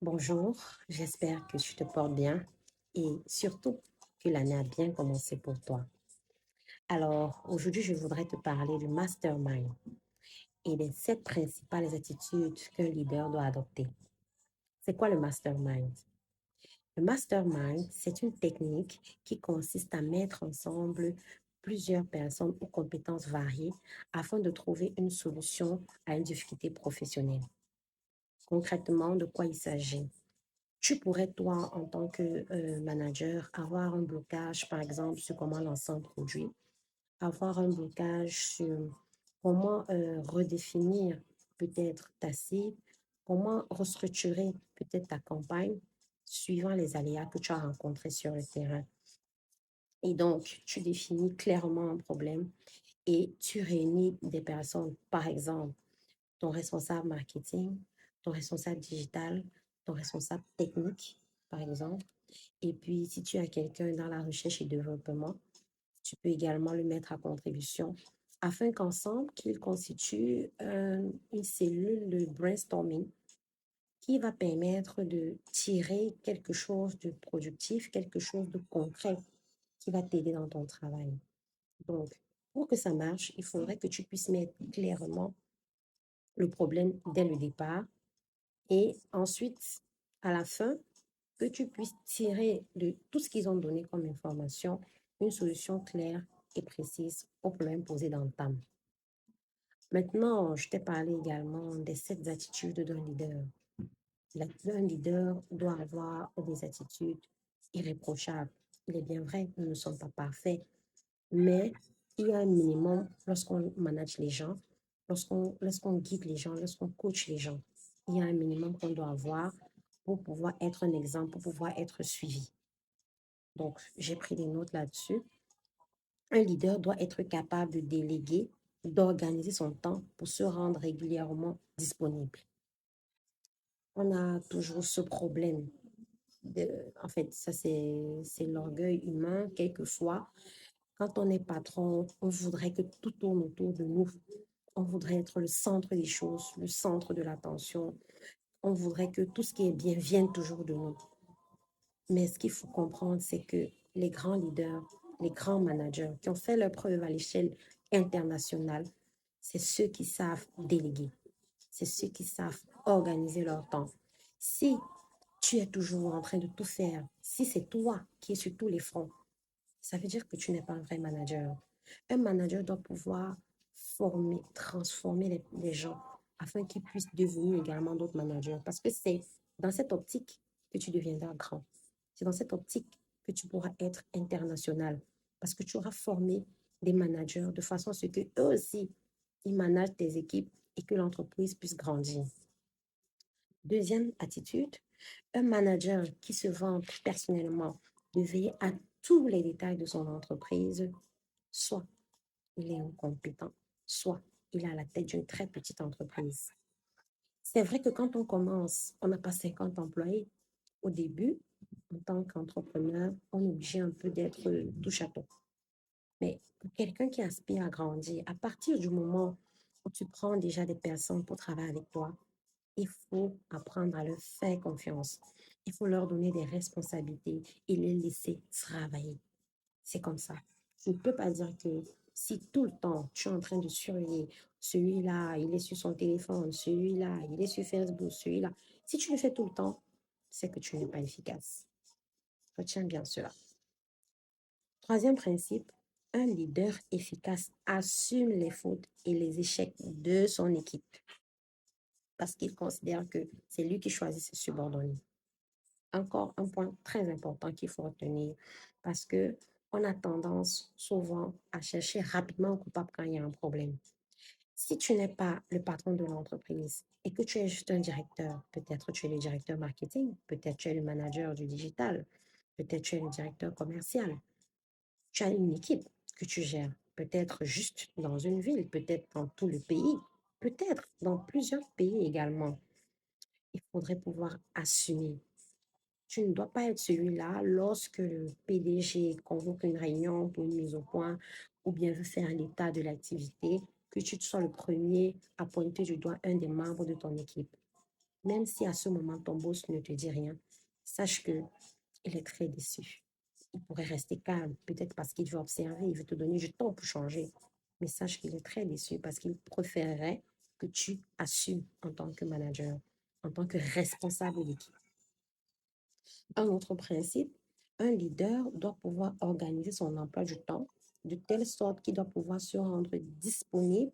Bonjour, j'espère que tu te portes bien et surtout que l'année a bien commencé pour toi. Alors, aujourd'hui, je voudrais te parler du mastermind et des 7 principales attitudes qu'un leader doit adopter. C'est quoi le mastermind? Le mastermind, c'est une technique qui consiste à mettre ensemble plusieurs personnes aux compétences variées afin de trouver une solution à une difficulté professionnelle. Concrètement, de quoi il s'agit? Tu pourrais, toi, en tant que manager, avoir un blocage, par exemple, sur comment lancer un produit, avoir un blocage sur comment redéfinir peut-être ta cible, comment restructurer peut-être ta campagne suivant les aléas que tu as rencontrés sur le terrain. Et donc, tu définis clairement un problème et tu réunis des personnes, par exemple, ton responsable marketing, ton responsable digital, ton responsable technique, par exemple. Et puis, si tu as quelqu'un dans la recherche et développement, tu peux également le mettre à contribution afin qu'ensemble, qu'ils constituent une cellule de brainstorming qui va permettre de tirer quelque chose de productif, quelque chose de concret qui va t'aider dans ton travail. Donc, pour que ça marche, il faudrait que tu puisses mettre clairement le problème dès le départ et ensuite, à la fin, que tu puisses tirer de tout ce qu'ils ont donné comme information une solution claire et précise au problème posé dans le temps. Maintenant, je t'ai parlé également des 7 attitudes d'un leader. Un leader doit avoir des attitudes irréprochables. Il est bien vrai, nous ne sommes pas parfaits, mais il y a un minimum lorsqu'on manage les gens, lorsqu'on guide les gens, lorsqu'on coach les gens. Il y a un minimum qu'on doit avoir pour pouvoir être un exemple, pour pouvoir être suivi. Donc, j'ai pris des notes là-dessus. Un leader doit être capable de déléguer, d'organiser son temps pour se rendre régulièrement disponible. On a toujours ce problème. En fait, ça, c'est l'orgueil humain. Quelquefois, quand on est patron, on voudrait que tout tourne autour de nous. On voudrait être le centre des choses, le centre de l'attention. On voudrait que tout ce qui est bien vienne toujours de nous. Mais ce qu'il faut comprendre, c'est que les grands leaders, les grands managers qui ont fait leur preuve à l'échelle internationale, c'est ceux qui savent déléguer, c'est ceux qui savent organiser leur temps. Si tu es toujours en train de tout faire, si c'est toi qui es sur tous les fronts, ça veut dire que tu n'es pas un vrai manager. Un manager doit pouvoir former, transformer les gens afin qu'ils puissent devenir également d'autres managers. Parce que c'est dans cette optique que tu deviendras grand. C'est dans cette optique que tu pourras être international. Parce que tu auras formé des managers de façon à ce que eux aussi, ils managent tes équipes et que l'entreprise puisse grandir. Deuxième attitude, un manager qui se vante personnellement de veiller à tous les détails de son entreprise, soit il est incompétent, soit il est à la tête d'une très petite entreprise. C'est vrai que quand on commence, on n'a pas 50 employés. Au début, en tant qu'entrepreneur, on est obligé un peu d'être touche à tout. Mais pour quelqu'un qui aspire à grandir, à partir du moment où tu prends déjà des personnes pour travailler avec toi, il faut apprendre à leur faire confiance. Il faut leur donner des responsabilités et les laisser travailler. C'est comme ça. Je ne peux pas dire que si tout le temps tu es en train de surveiller celui-là, il est sur son téléphone, celui-là, il est sur Facebook, celui-là. Si tu le fais tout le temps, c'est que tu n'es pas efficace. Retiens bien cela. Troisième principe, un leader efficace assume les fautes et les échecs de son équipe parce qu'il considère que c'est lui qui choisit ses subordonnés. Encore un point très important qu'il faut retenir parce que on a tendance souvent à chercher rapidement un coupable quand il y a un problème. Si tu n'es pas le patron de l'entreprise et que tu es juste un directeur, peut-être tu es le directeur marketing, peut-être tu es le manager du digital, peut-être tu es le directeur commercial, tu as une équipe que tu gères, peut-être juste dans une ville, peut-être dans tout le pays, peut-être dans plusieurs pays également. Il faudrait pouvoir assumer. Tu ne dois pas être celui-là lorsque le PDG convoque une réunion pour une mise au point ou bien veut faire un état de l'activité, que tu sois le premier à pointer du doigt un des membres de ton équipe. Même si à ce moment, ton boss ne te dit rien, sache qu'il est très déçu. Il pourrait rester calme, peut-être parce qu'il veut observer, il veut te donner du temps pour changer. Mais sache qu'il est très déçu parce qu'il préférerait que tu assumes en tant que manager, en tant que responsable d'équipe. Un autre principe, un leader doit pouvoir organiser son emploi du temps de telle sorte qu'il doit pouvoir se rendre disponible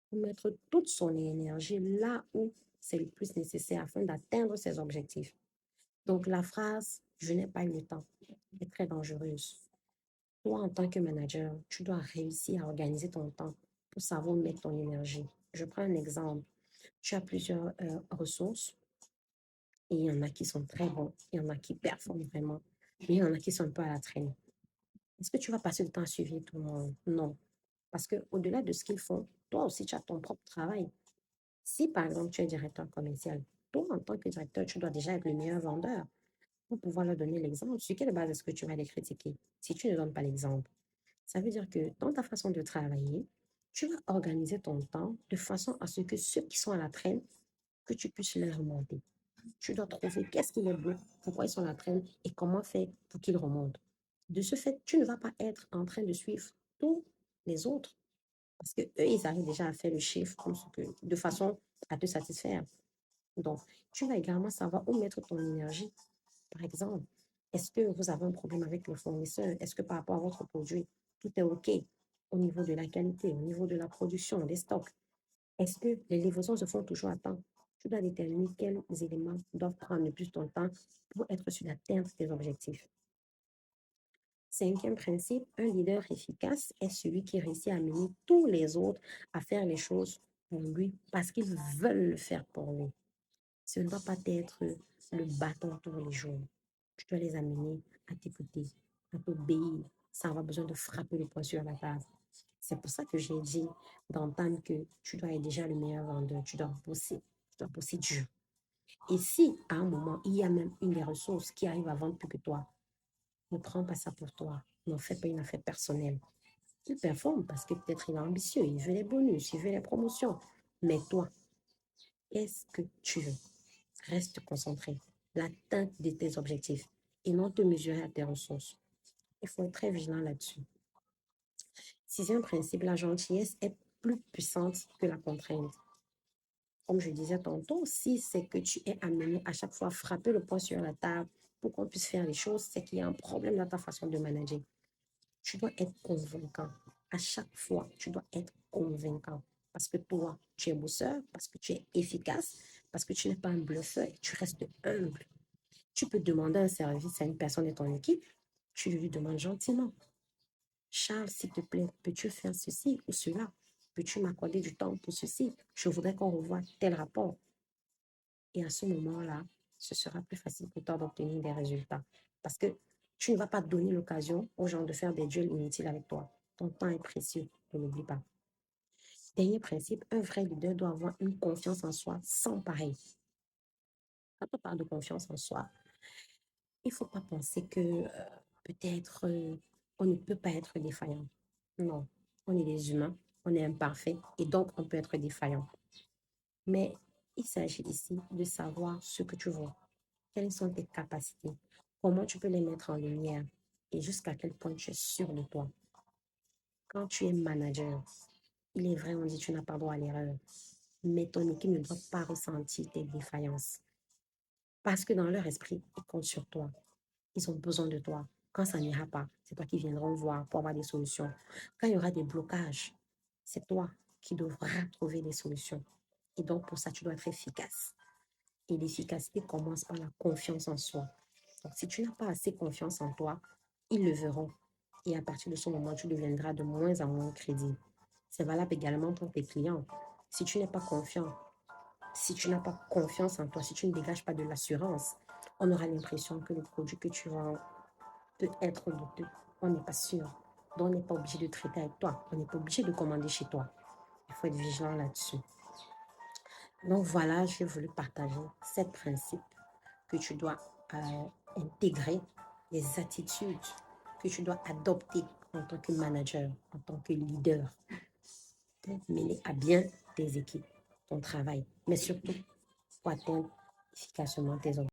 pour mettre toute son énergie là où c'est le plus nécessaire afin d'atteindre ses objectifs. Donc la phrase «je n'ai pas eu le temps» est très dangereuse. Toi, en tant que manager, tu dois réussir à organiser ton temps pour savoir mettre ton énergie. Je prends un exemple. Tu as plusieurs ressources et il y en a qui sont très bons, il y en a qui performent vraiment, mais il y en a qui sont un peu à la traîne. Est-ce que tu vas passer le temps à suivre tout le monde? Non. Parce qu'au-delà de ce qu'ils font, toi aussi, tu as ton propre travail. Si, par exemple, tu es directeur commercial, toi, en tant que directeur, tu dois déjà être le meilleur vendeur pour pouvoir leur donner l'exemple. Sur quelle base est-ce que tu vas les critiquer si tu ne donnes pas l'exemple? Ça veut dire que dans ta façon de travailler, tu vas organiser ton temps de façon à ce que ceux qui sont à la traîne, que tu puisses leur remonter. Tu dois trouver qu'est-ce qui les bloque, pourquoi ils sont à la traîne et comment faire pour qu'ils remontent. De ce fait, tu ne vas pas être en train de suivre tous les autres parce que eux, ils arrivent déjà à faire le chiffre de façon à te satisfaire. Donc, tu vas également savoir où mettre ton énergie. Par exemple, est-ce que vous avez un problème avec le fournisseur? Est-ce que par rapport à votre produit, tout est OK au niveau de la qualité, au niveau de la production, des stocks? Est-ce que les livraisons se font toujours à temps? Tu dois déterminer quels éléments doivent prendre le plus ton temps pour être sûr d'atteindre tes objectifs. Cinquième principe, un leader efficace est celui qui réussit à amener tous les autres à faire les choses pour lui parce qu'ils veulent le faire pour lui. Ce ne doit pas être le bâton tous les jours. Tu dois les amener à t'écouter, à t'obéir, sans avoir besoin de frapper le poing sur la table. C'est pour ça que j'ai dit d'entendre que tu dois être déjà le meilleur vendeur, tu dois bosser dur. Et si à un moment, il y a même une des ressources qui arrive à vendre plus que toi, ne prends pas ça pour toi. N'en fais pas une affaire personnelle. Il performe parce que peut-être il est ambitieux, il veut les bonus, il veut les promotions. Mais toi, qu'est-ce que tu veux? Reste concentré. L'atteinte de tes objectifs et non te mesurer à tes ressources. Il faut être très vigilant là-dessus. Sixième principe, la gentillesse est plus puissante que la contrainte. Comme je disais tantôt, si c'est que tu es amené à chaque fois à frapper le poing sur la table pour qu'on puisse faire les choses, c'est qu'il y a un problème dans ta façon de manager. Tu dois être convaincant. À chaque fois, tu dois être convaincant. Parce que toi, tu es bosseur, parce que tu es efficace, parce que tu n'es pas un bluffeur, tu restes humble. Tu peux demander un service à une personne de ton équipe, tu lui demandes gentiment. Charles, s'il te plaît, peux-tu faire ceci ou cela? Peux-tu m'accorder du temps pour ceci? Je voudrais qu'on revoie tel rapport. Et à ce moment-là, ce sera plus facile pour toi d'obtenir des résultats. Parce que tu ne vas pas donner l'occasion aux gens de faire des duels inutiles avec toi. Ton temps est précieux, ne l'oublie pas. Dernier principe, un vrai leader doit avoir une confiance en soi sans pareil. Quand on parle de confiance en soi, il ne faut pas penser que peut-être on ne peut pas être défaillant. Non, on est des humains, on est imparfait et donc on peut être défaillant. Mais il s'agit ici de savoir ce que tu vois, quelles sont tes capacités, comment tu peux les mettre en lumière et jusqu'à quel point tu es sûr de toi. Quand tu es manager, il est vrai, on dit tu n'as pas droit à l'erreur, mais ton équipe ne doit pas ressentir tes défaillances parce que dans leur esprit, ils comptent sur toi. Ils ont besoin de toi. Quand ça n'ira pas, c'est toi qui viendront voir pour avoir des solutions. Quand il y aura des blocages, c'est toi qui devras trouver des solutions. Et donc, pour ça, tu dois être efficace. Et l'efficacité commence par la confiance en soi. Donc, si tu n'as pas assez confiance en toi, ils le verront. Et à partir de ce moment, tu deviendras de moins en moins crédible. C'est valable également pour tes clients. Si tu n'es pas confiant, si tu n'as pas confiance en toi, si tu ne dégages pas de l'assurance, on aura l'impression que le produit que tu vends peut être douteux. On n'est pas sûr. Donc, on n'est pas obligé de traiter avec toi. On n'est pas obligé de commander chez toi. Il faut être vigilant là-dessus. Donc, voilà, j'ai voulu partager ces principes que tu dois intégrer, les attitudes que tu dois adopter en tant que manager, en tant que leader, pour mener à bien tes équipes, ton travail, mais surtout pour atteindre efficacement tes objectifs.